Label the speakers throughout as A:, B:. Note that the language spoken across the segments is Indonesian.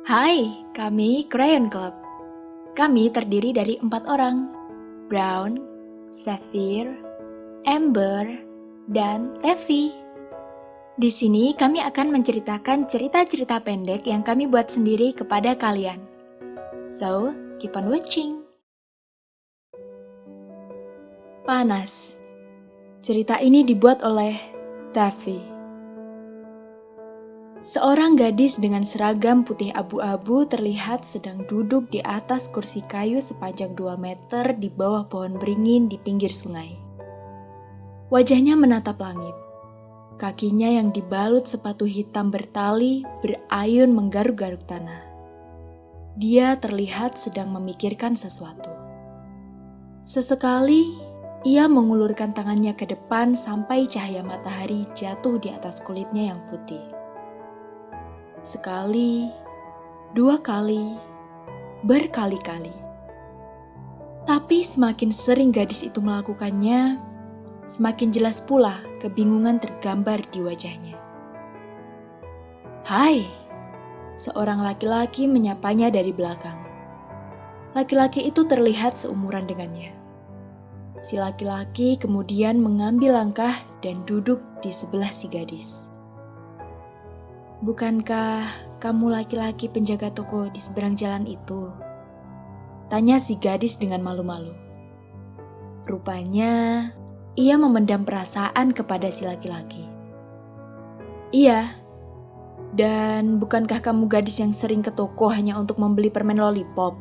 A: Hai, kami Crayon Club. Kami terdiri dari 4 orang, Brown, Sapphire, Amber, dan Levi. Di sini kami akan menceritakan cerita-cerita pendek yang kami buat sendiri kepada kalian. So, keep on watching. Panas. Cerita ini dibuat oleh Taffy. Seorang gadis dengan seragam putih abu-abu terlihat sedang duduk di atas kursi kayu sepanjang 2 meter di bawah pohon beringin di pinggir sungai. Wajahnya menatap langit. Kakinya yang dibalut sepatu hitam bertali berayun menggaruk-garuk tanah. Dia terlihat sedang memikirkan sesuatu. Sesekali, ia mengulurkan tangannya ke depan sampai cahaya matahari jatuh di atas kulitnya yang putih. Sekali, 2 kali, berkali-kali. Tapi semakin sering gadis itu melakukannya, semakin jelas pula kebingungan tergambar di wajahnya. "Hai," seorang laki-laki menyapanya dari belakang. Laki-laki itu terlihat seumuran dengannya. Si laki-laki kemudian mengambil langkah dan duduk di sebelah si gadis. "Bukankah kamu laki-laki penjaga toko di seberang jalan itu?" tanya si gadis dengan malu-malu. Rupanya, ia memendam perasaan kepada si laki-laki. "Iya, dan bukankah kamu gadis yang sering ke toko hanya untuk membeli permen lollipop?"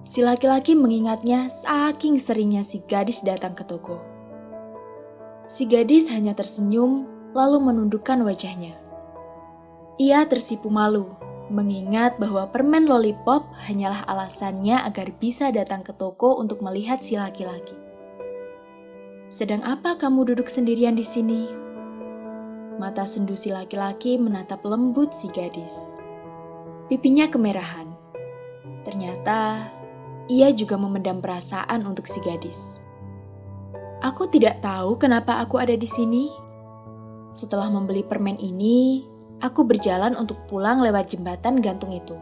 A: Si laki-laki mengingatnya saking seringnya si gadis datang ke toko. Si gadis hanya tersenyum lalu menundukkan wajahnya. Ia tersipu malu, mengingat bahwa permen lollipop hanyalah alasannya agar bisa datang ke toko untuk melihat si laki-laki. "Sedang apa kamu duduk sendirian di sini?" Mata sendu si laki-laki menatap lembut si gadis. Pipinya kemerahan. Ternyata, ia juga memendam perasaan untuk si gadis. "Aku tidak tahu kenapa aku ada di sini. Setelah membeli permen ini, aku berjalan untuk pulang lewat jembatan gantung itu.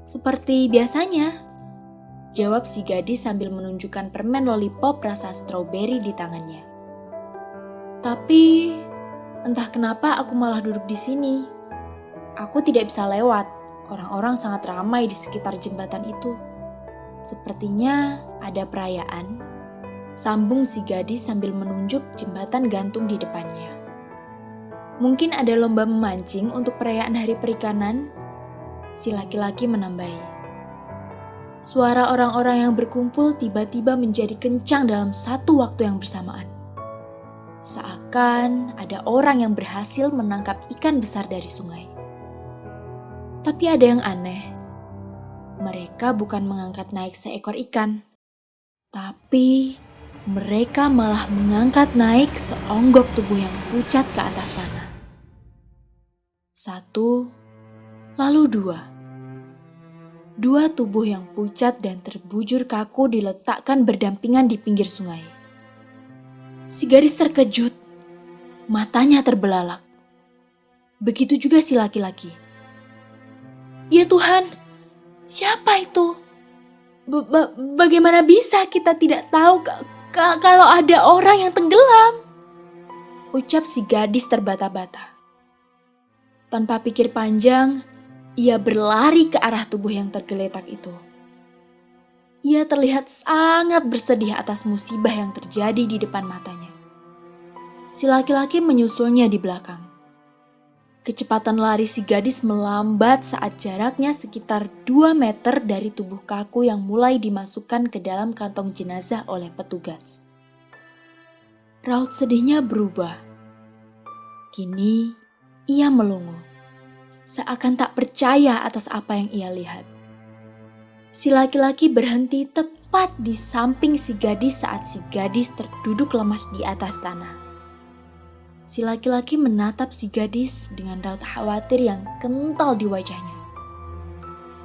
A: Seperti biasanya," jawab si gadis sambil menunjukkan permen lollipop rasa stroberi di tangannya. "Tapi, entah kenapa aku malah duduk di sini. Aku tidak bisa lewat, orang-orang sangat ramai di sekitar jembatan itu. Sepertinya ada perayaan," sambung si gadis sambil menunjuk jembatan gantung di depannya. "Mungkin ada lomba memancing untuk perayaan hari perikanan," si laki-laki menambahi. Suara orang-orang yang berkumpul tiba-tiba menjadi kencang dalam satu waktu yang bersamaan. Seakan ada orang yang berhasil menangkap ikan besar dari sungai. Tapi ada yang aneh. Mereka bukan mengangkat naik seekor ikan, tapi mereka malah mengangkat naik seonggok tubuh yang pucat ke atas tanah. 1, lalu 2. 2 tubuh yang pucat dan terbujur kaku diletakkan berdampingan di pinggir sungai. Si gadis terkejut, matanya terbelalak. Begitu juga si laki-laki. "Ya Tuhan, siapa itu? Bagaimana bisa kita tidak tahu kalau ada orang yang tenggelam?" ucap si gadis terbata-bata. Tanpa pikir panjang, ia berlari ke arah tubuh yang tergeletak itu. Ia terlihat sangat bersedih atas musibah yang terjadi di depan matanya. Si laki-laki menyusulnya di belakang. Kecepatan lari si gadis melambat saat jaraknya sekitar 2 meter dari tubuh kaku yang mulai dimasukkan ke dalam kantong jenazah oleh petugas. Raut sedihnya berubah. Kini, ia melongo, seakan tak percaya atas apa yang ia lihat. Si laki-laki berhenti tepat di samping si gadis saat si gadis terduduk lemas di atas tanah. Si laki-laki menatap si gadis dengan raut khawatir yang kental di wajahnya.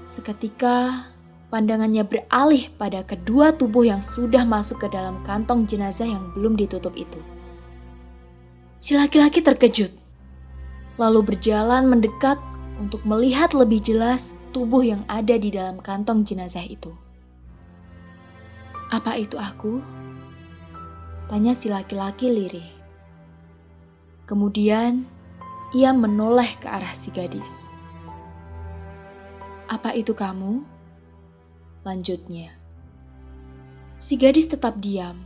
A: Seketika, pandangannya beralih pada kedua tubuh yang sudah masuk ke dalam kantong jenazah yang belum ditutup itu. Si laki-laki terkejut, lalu berjalan mendekat untuk melihat lebih jelas tubuh yang ada di dalam kantong jenazah itu. "Apa itu aku?" tanya si laki-laki lirih. Kemudian ia menoleh ke arah si gadis. "Apa itu kamu?" lanjutnya. Si gadis tetap diam.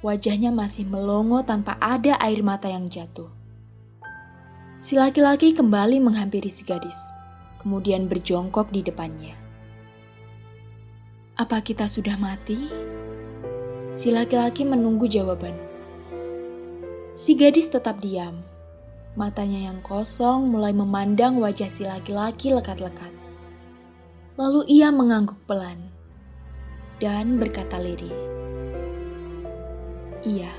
A: Wajahnya masih melongo tanpa ada air mata yang jatuh. Si laki-laki kembali menghampiri si gadis, kemudian berjongkok di depannya. "Apa kita sudah mati?" Si laki-laki menunggu jawaban. Si gadis tetap diam. Matanya yang kosong mulai memandang wajah si laki-laki lekat-lekat. Lalu ia mengangguk pelan dan berkata lirih, "Iya,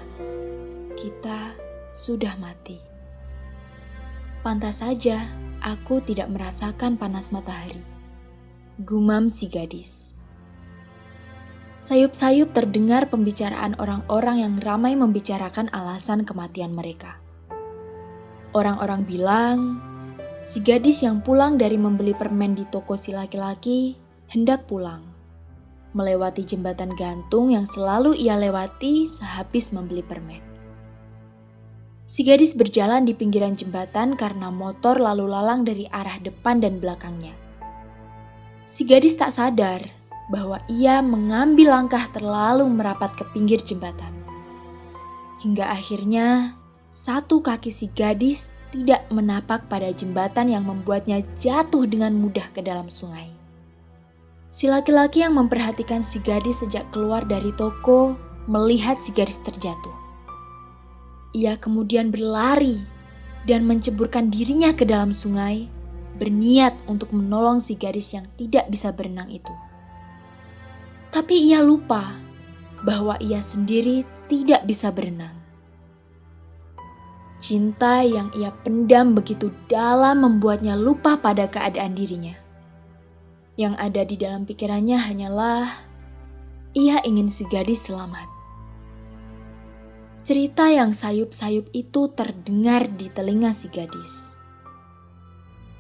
A: kita sudah mati. Pantas saja aku tidak merasakan panas matahari," gumam si gadis. Sayup-sayup terdengar pembicaraan orang-orang yang ramai membicarakan alasan kematian mereka. Orang-orang bilang, si gadis yang pulang dari membeli permen di toko si laki-laki hendak pulang, melewati jembatan gantung yang selalu ia lewati sehabis membeli permen. Si gadis berjalan di pinggiran jembatan karena motor lalu lalang dari arah depan dan belakangnya. Si gadis tak sadar bahwa ia mengambil langkah terlalu merapat ke pinggir jembatan. Hingga akhirnya, satu kaki si gadis tidak menapak pada jembatan yang membuatnya jatuh dengan mudah ke dalam sungai. Si laki-laki yang memperhatikan si gadis sejak keluar dari toko melihat si gadis terjatuh. Ia kemudian berlari dan menceburkan dirinya ke dalam sungai, berniat untuk menolong si gadis yang tidak bisa berenang itu. Tapi ia lupa bahwa ia sendiri tidak bisa berenang. Cinta yang ia pendam begitu dalam membuatnya lupa pada keadaan dirinya. Yang ada di dalam pikirannya hanyalah ia ingin si gadis selamat. Cerita yang sayup-sayup itu terdengar di telinga si gadis.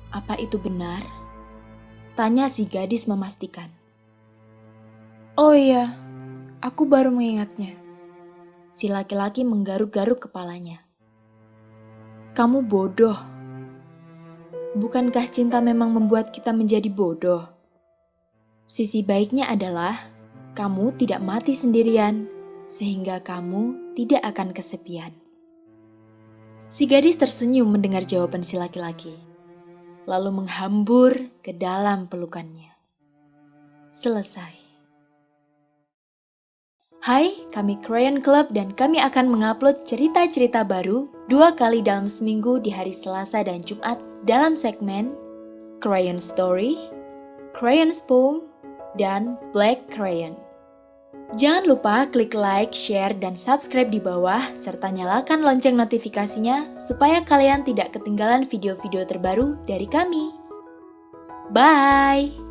A: "Apa itu benar?" tanya si gadis memastikan. "Oh iya, aku baru mengingatnya." Si laki-laki menggaruk-garuk kepalanya. "Kamu bodoh. Bukankah cinta memang membuat kita menjadi bodoh? Sisi baiknya adalah kamu tidak mati sendirian, sehingga kamu tidak akan kesepian." Si gadis tersenyum mendengar jawaban si laki-laki, lalu menghambur ke dalam pelukannya. Selesai. Hai, kami Crayon Club dan kami akan mengupload cerita-cerita baru 2 kali dalam seminggu di hari Selasa dan Jumat dalam segmen Crayon Story, Crayon Poem, dan Black Crayon. Jangan lupa klik like, share, dan subscribe di bawah serta nyalakan lonceng notifikasinya supaya kalian tidak ketinggalan video-video terbaru dari kami. Bye!